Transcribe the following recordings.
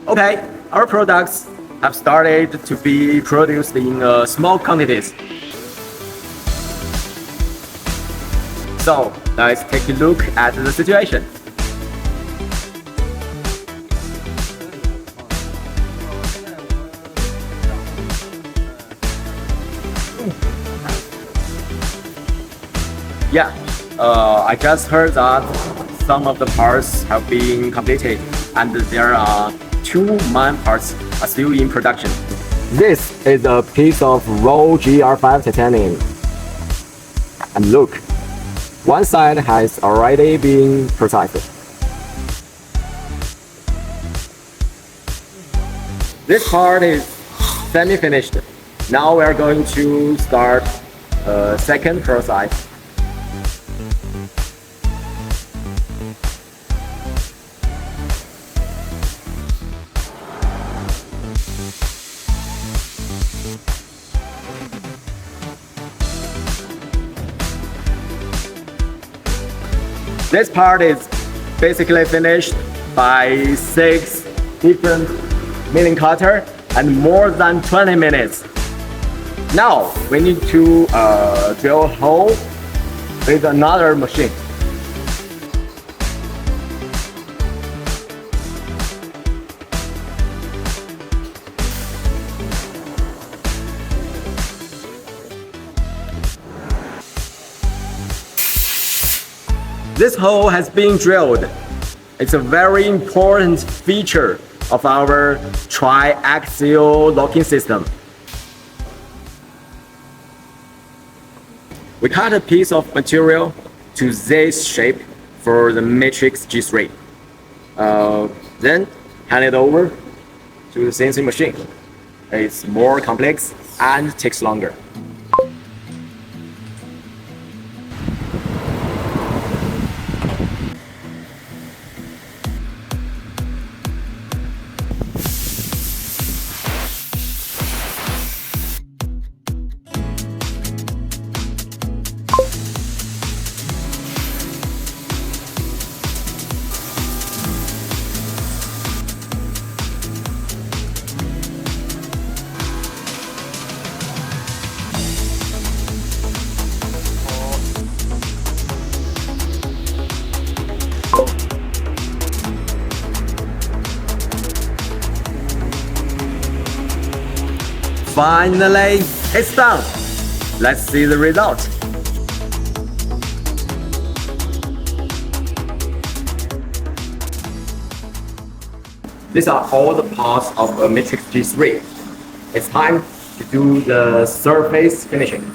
Okay, our products have started to be produced in small quantities. So let's take a look at the situation. Yeah, I just heard that some of the parts have been completed and there are 2 main parts are still in production. This is a piece of raw GR5 titanium. And look, one side has already been processed. This part is semi-finished. Now we are going to start a second process. This part is basically finished by 6 different milling cutter and more than 20 minutes. Now we need to drill a hole with another machine. This hole has been drilled. It's a very important feature of our triaxial locking system. We cut a piece of material to this shape for the matrix G3. Then hand it over to the CNC machine. It's more complex and takes longer. Finally, it's done. Let's see the result. These are all the parts of a matrix G3. It's time to do the surface finishing.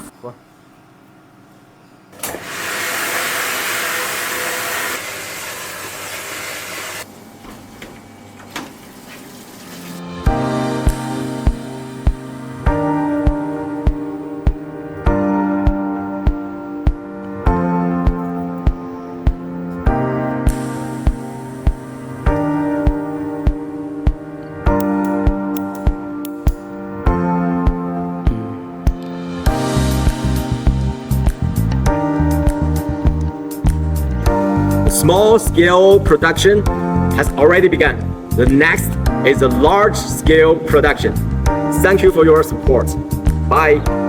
Small-scale production has already begun. The next is a large-scale production. Thank you for your support. Bye.